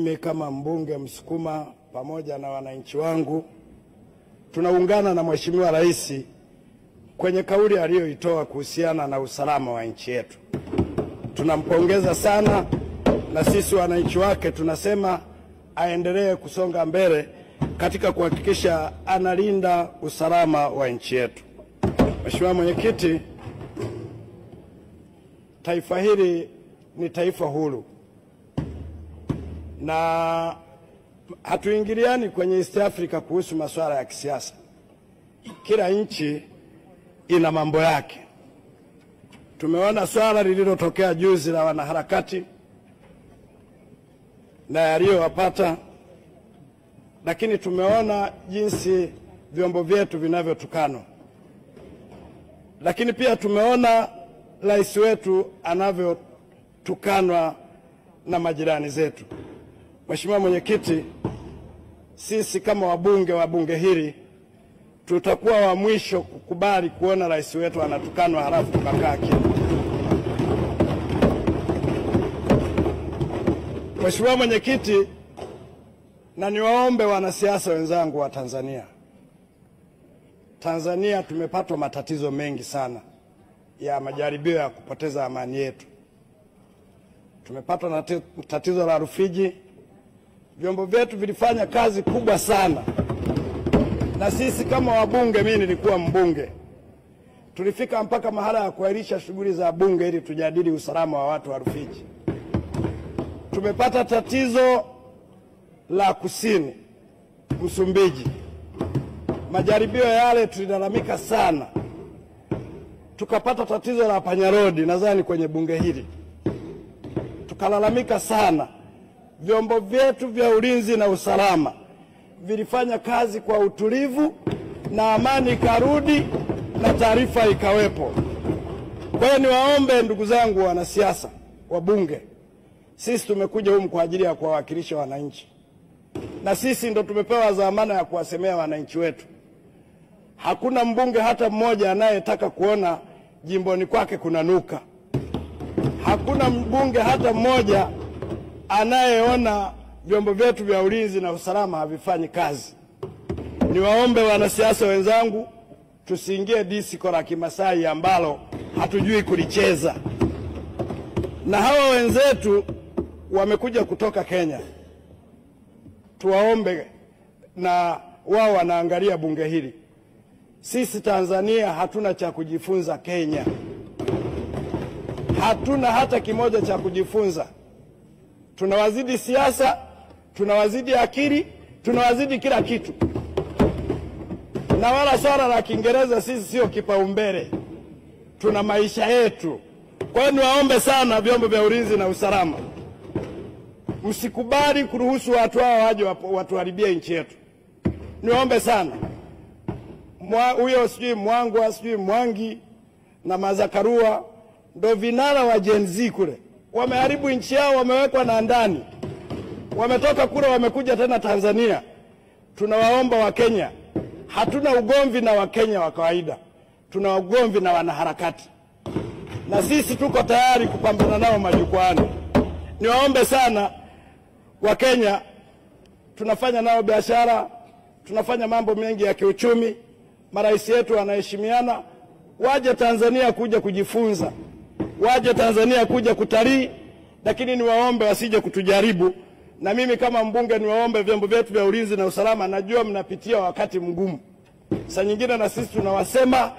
mimi kama mbunge Msukuma pamoja na wananchi wangu tunaungana na Mheshimiwa Rais kwenye kauli aliyoitoa kuhusiana na usalama wa nchi yetu. Tunampongeza sana, na sisi wananchi wake tunasema aendelee kusonga mbele katika kuhakikisha analinda usalama wa nchi yetu. Mheshimiwa Mwenyekiti, taifa hili ni taifa huru na hatuingiliani kwenye East Africa kuhusu masuala ya kisiasa. Kila nchi ina mambo yake. Tumeona swala lililotokea juzi la wanaharakati na yaliyowapata, lakini tumeona jinsi vyombo vyetu vinavyotukanwa, lakini pia tumeona rais wetu anavyotukanwa na majirani zetu. Mheshimiwa Mwenyekiti, sisi kama wabunge wa bunge hili tutakuwa wa mwisho kukubali kuona rais wetu anatukanwa halafu tukakaa kimya. Mheshimiwa Mwenyekiti, na niwaombe wanasiasa wenzangu wa Tanzania. Tanzania tumepatwa matatizo mengi sana ya majaribio ya kupoteza amani yetu. Tumepatwa na tatizo la Rufiji. Vyombo vyetu vilifanya kazi kubwa sana, na sisi kama wabunge, mimi nilikuwa mbunge, tulifika mpaka mahala ya kuahirisha shughuli za bunge ili tujadili usalama wa watu wa Rufiji. Tumepata tatizo la kusini Msumbiji. Majaribio yale tulilalamika sana. Tukapata tatizo la Panyarodi, nadhani kwenye bunge hili tukalalamika sana. Vyombo vyetu vya ulinzi na usalama vilifanya kazi kwa utulivu na amani ikarudi na taarifa ikawepo. Kwa hiyo niwaombe ndugu zangu wanasiasa, wabunge, sisi tumekuja humu kwa ajili ya kuwawakilisha wananchi, na sisi ndo tumepewa dhamana ya kuwasemea wananchi wetu. Hakuna mbunge hata mmoja anayetaka kuona jimboni kwake kunanuka. Hakuna mbunge hata mmoja anayeona vyombo vyetu vya ulinzi na usalama havifanyi kazi. Niwaombe wanasiasa wenzangu, tusiingie disiko la Kimasai ambalo hatujui kulicheza. Na hawa wenzetu wamekuja kutoka Kenya, tuwaombe, na wao wanaangalia bunge hili. Sisi Tanzania hatuna cha kujifunza Kenya. Hatuna hata kimoja cha kujifunza. Tunawazidi siasa, tunawazidi akili, tunawazidi kila kitu. Na wala swala la Kiingereza sisi sio kipaumbele. Tuna maisha yetu. Kwa hiyo niwaombe sana vyombo vya ulinzi na usalama, msikubali kuruhusu watu hao waje watuharibie nchi yetu. Niwaombe sana. Huyo sijui Mwangwa, sijui Mwangi na Mazakarua ndo vinara wa Gen Z kule. Wameharibu nchi yao, wamewekwa na ndani. Wametoka kule wamekuja tena Tanzania. Tunawaomba wa Kenya, hatuna ugomvi na Wakenya wa kawaida. Tuna ugomvi na wanaharakati. Na sisi tuko tayari kupambana nao majukwaani. Niwaombe sana wa Kenya, tunafanya nao biashara, tunafanya mambo mengi ya kiuchumi. Marais yetu wanaheshimiana, waje Tanzania kuja kujifunza, waje Tanzania kuja kutalii, lakini niwaombe wasije kutujaribu. Na mimi kama mbunge niwaombe vyombo vyetu vya ulinzi na usalama, najua mnapitia wakati mgumu. Saa nyingine na sisi tunawasema,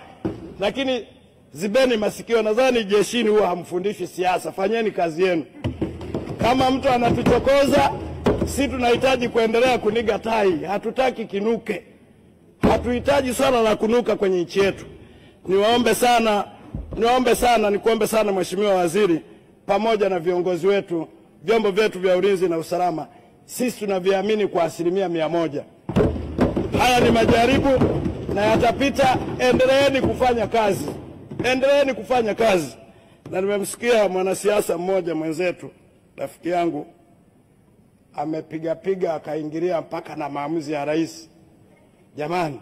lakini zibeni masikio. Nadhani jeshini huwa hamfundishi siasa, fanyeni kazi yenu. Kama mtu anatuchokoza, sisi tunahitaji kuendelea kuniga tai, hatutaki kinuke. Hatuhitaji swala la kunuka kwenye nchi yetu. Niwaombe sana, nikuombe sana Mheshimiwa Waziri pamoja na viongozi wetu, vyombo vyetu vya ulinzi na usalama, sisi tunaviamini kwa 100%. Haya ni majaribu na yatapita. Endeleeni kufanya kazi. Endeleeni kufanya kazi. Na nimemsikia mwanasiasa mmoja mwenzetu, rafiki yangu, amepiga akaingilia mpaka na maamuzi ya rais. Jamani,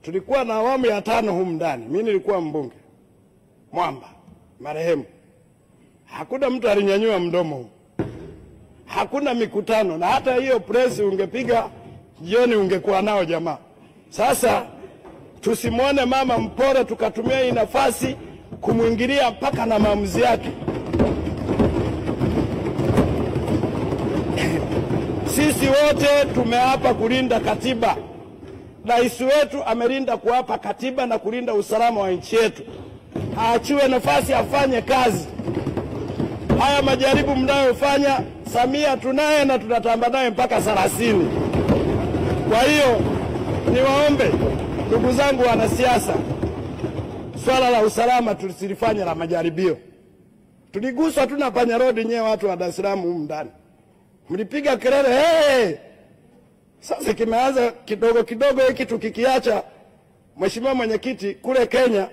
tulikuwa na awamu ya 5 humu ndani. Mimi nilikuwa mbunge. Mwamba marehemu. Hakuna mtu alinyanyua mdomo. hakuna mikutano, na hata hiyo press ungepiga jioni ungekuwa nao jamaa. Sasa tusimwone mama mpore tukatumia hii nafasi kumwingilia mpaka na maamuzi yake. Sisi wote tumeapa kulinda katiba. Rais wetu amelinda kuapa katiba na kulinda usalama wa nchi yetu. Aachiwe nafasi afanye kazi. Haya majaribu mnayofanya, Samia tunaye na tunatamba naye mpaka 30. Kwa hiyo niwaombe ndugu zangu wanasiasa, swala la usalama tusilifanye la majaribio. Tuliguswa tu na panya road nyewe watu wa Dar es Salaam humu ndani. Mlipiga kelele, hey! Sasa kimeanza kidogo kidogo hiki tukikiacha. Mheshimiwa Mwenyekiti, kule Kenya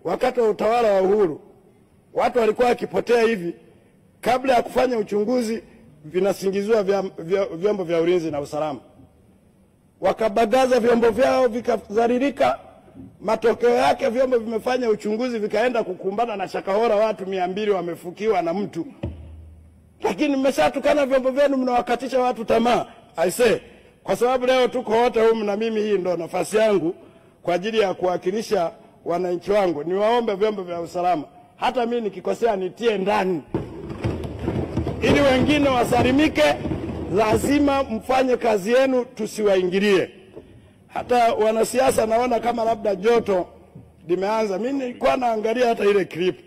wakati wa utawala wa Uhuru watu walikuwa wakipotea hivi, kabla ya kufanya uchunguzi vinasingiziwa vyombo vya ulinzi na usalama. Wakabagaza vyombo vyao vikadhalilika, matokeo yake vyombo vimefanya uchunguzi vikaenda kukumbana na shakahora, watu 200 wamefukiwa na mtu. Lakini mmeshatukana vyombo vyenu, mnawakatisha watu tamaa. I say, kwa sababu leo tuko wote humu na mimi hii ndo nafasi yangu kwa ajili ya kuwakilisha wananchi wangu, niwaombe vyombo vya usalama, hata mimi nikikosea nitie ndani ili wengine wasalimike. Lazima mfanye kazi yenu, tusiwaingilie. Hata wanasiasa naona kama labda joto limeanza. Mimi nilikuwa naangalia hata ile clip,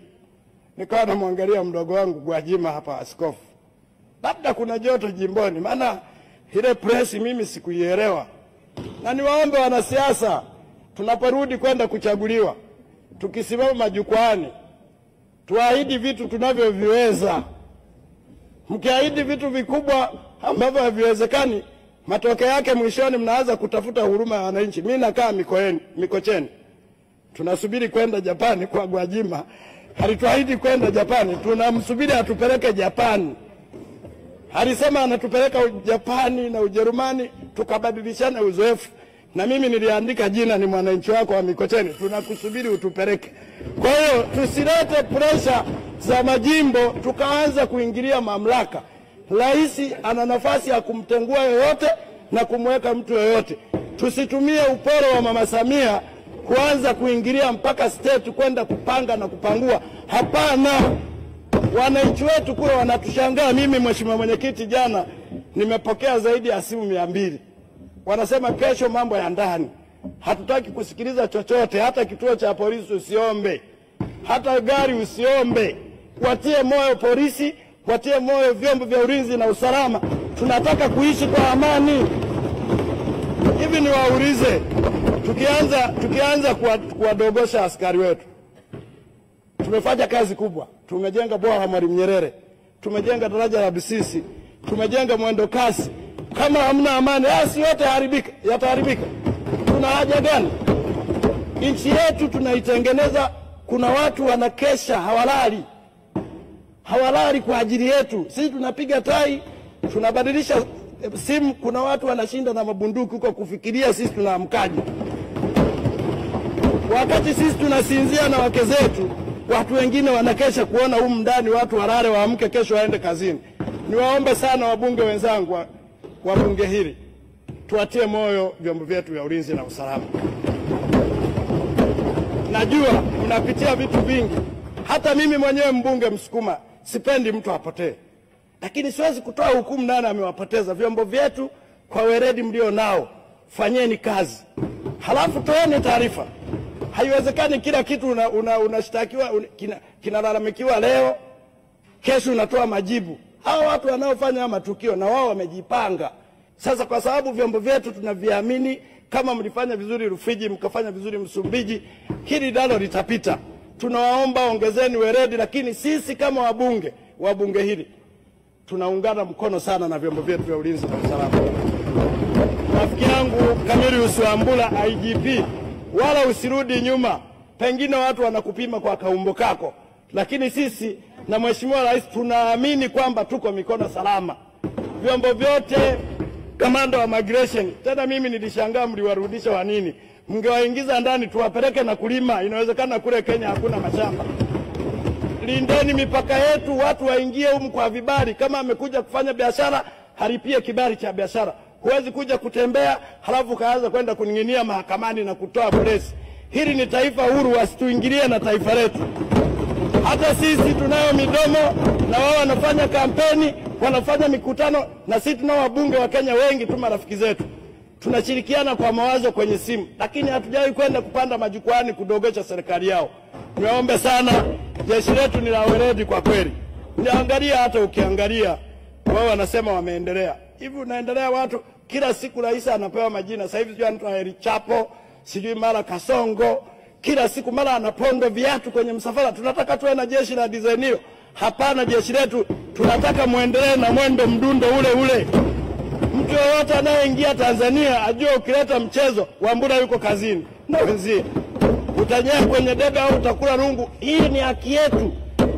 nikawa namwangalia mdogo wangu Gwajima hapa, askofu. Labda kuna joto jimboni, maana ile press mimi sikuielewa. Na niwaombe wanasiasa, tunaporudi kwenda kuchaguliwa, tukisimama majukwaani, tuahidi vitu tunavyoviweza. Mkiahidi vitu vikubwa ambavyo haviwezekani, matokeo yake mwishoni mnaanza kutafuta huruma ya wananchi. Mimi nakaa Mikocheni. Tunasubiri kwenda Japani kwa Gwajima. Alituahidi kwenda Japani, tunamsubiri atupeleke Japani. Alisema anatupeleka Japani na Ujerumani tukabadilishana uzoefu. Na mimi niliandika jina, ni mwananchi wako wa Mikocheni, tunakusubiri utupeleke. Kwa hiyo tusilete pressure za majimbo tukaanza kuingilia mamlaka. Rais ana nafasi ya kumtengua yoyote na kumweka mtu yoyote. Tusitumie uporo wa Mama Samia kuanza kuingilia mpaka state kwenda kupanga na kupangua. Hapana. Wananchi wetu kule wanatushangaa. Mimi Mheshimiwa Mwenyekiti, jana nimepokea zaidi ya simu 200. Wanasema kesho mambo ya ndani. Hatutaki kusikiliza chochote, hata kituo cha polisi usiombe, hata gari usiombe. Watie moyo polisi, watie moyo vyombo vya ulinzi na usalama. Tunataka kuishi kwa amani. Hivi niwaulize, tukianza kuwadogosha askari wetu. Tumefanya kazi kubwa. Tumejenga bwawa la Mwalimu Nyerere, tumejenga daraja la Bisisi, tumejenga mwendo kasi. Kama hamna amani, si yote yataharibika. Tuna haja gani? Nchi yetu tunaitengeneza, kuna watu wanakesha hawalali kwa ajili yetu. Sisi tunapiga tai, tunabadilisha simu, kuna watu wanashinda na mabunduki huko kufikiria sisi tunaamkaje. Wakati sisi tunasinzia na wake zetu, watu wengine wanakesha kuona humu ndani watu walale waamke kesho waende kazini. Niwaombe sana wabunge wenzangu wa bunge hili, tuatie moyo vyombo vyetu vya ulinzi na usalama. Najua mnapitia vitu vingi. Hata mimi mwenyewe mbunge Msukuma sipendi mtu apotee. Lakini siwezi kutoa hukumu nani amewapoteza. Vyombo vyetu kwa weledi mlio nao, fanyeni kazi. Halafu toeni taarifa. Haiwezekani kila kitu unashtakiwa kinalalamikiwa leo, kesho unatoa majibu. Hao watu wanaofanya matukio na wao wamejipanga. Sasa kwa sababu vyombo vyetu tunaviamini, kama mlifanya vizuri Rufiji, mkafanya vizuri Msumbiji, hili nalo litapita. Tunawaomba ongezeni weledi, lakini sisi kama wabunge hili tunaungana mkono sana na vyombo vyetu vya ulinzi na usalama. Rafiki yangu Camillus Wambura IGP, wala usirudi nyuma. Pengine watu wanakupima kwa kaumbo kako, lakini sisi na Mheshimiwa Rais tunaamini kwamba tuko mikono salama. Vyombo vyote, kamanda wa migration, tena mimi nilishangaa mliwarudisha wa nini? Mngewaingiza ndani tuwapeleke na kulima. Inawezekana kule Kenya hakuna mashamba. lindeni mipaka yetu, watu waingie humu kwa vibali. Kama amekuja kufanya biashara, halipie kibali cha biashara. Huwezi kuja kutembea halafu kaanza kwenda kuning'inia mahakamani na kutoa presi. Hili ni taifa huru, wasituingilie na taifa letu. Hata sisi tunayo midomo na wao wanafanya kampeni, wanafanya mikutano, na sisi tunao wabunge wa Kenya wengi tu marafiki zetu. Tunashirikiana kwa mawazo kwenye simu, lakini hatujawahi kwenda kupanda majukwani kudogesha serikali yao. Niwaombe sana, jeshi letu ni la weledi kwa kweli. Niangalia, hata ukiangalia wao wanasema wameendelea. Hivi unaendelea watu kila siku rais anapewa majina. Sasa hivi sio mtu Heri Chapo, sijui mara Kasongo, kila siku mara anapondo viatu kwenye msafara. Tunataka tuwe na jeshi la design hiyo? Hapana, jeshi letu tunataka muendelee na mwendo mdundo ule ule. Mtu yoyote anayeingia Tanzania ajue ukileta mchezo, Wambura yuko kazini na wenzie. Utanyea kwenye debe au utakula rungu. Hii ni haki yetu.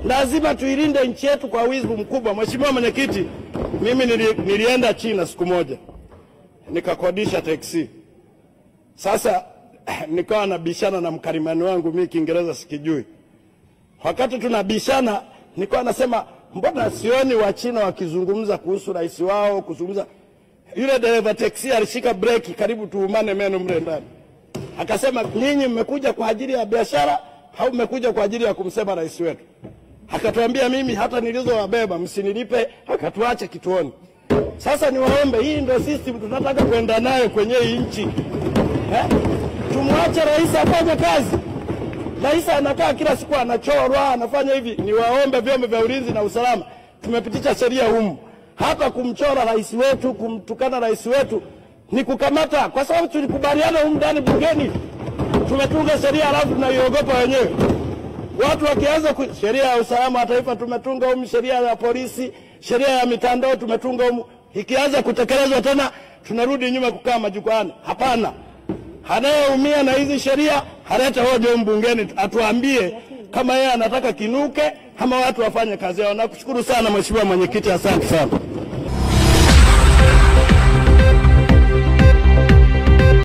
Lazima tuilinde nchi yetu kwa wizi mkubwa. Mheshimiwa Mwenyekiti, mimi nilienda China siku moja. Nikakodisha taxi. Sasa nikawa nabishana na mkalimani wangu, mimi Kiingereza sikijui. Wakati tunabishana, nikawa nasema mbona sioni wa China wakizungumza kuhusu rais wao, kuzungumza. Yule dereva taxi alishika breki karibu tuumane meno mle ndani. Akasema, ninyi mmekuja kwa ajili ya biashara au mmekuja kwa ajili ya kumsema rais wetu? Akatuambia, mimi hata nilizowabeba msinilipe, akatuacha kituoni. Sasa niwaombe, hii ndio system tunataka kwenda nayo kwenye hii nchi. Tumwache rais afanye kazi. Rais anakaa kila siku anachorwa, anafanya hivi. Niwaombe vyombo vya ulinzi na usalama, tumepitisha sheria humu. Hapa kumchora rais wetu, kumtukana rais wetu ni kukamata, kwa sababu tulikubaliana humu ndani bungeni. Tumetunga sheria alafu tunaiogopa wenyewe. Watu wakianza sheria ya usalama wa taifa tumetunga humu, sheria ya polisi, sheria ya mitandao tumetunga humu. Ikianza kutekelezwa tena tunarudi nyuma kukaa majukwani. Hapana. Anayeumia na hizi sheria haleta hoja humu bungeni, atuambie kama yeye anataka kinuke ama watu wafanye kazi yao. Nakushukuru sana Mheshimiwa Mwenyekiti, asante sana.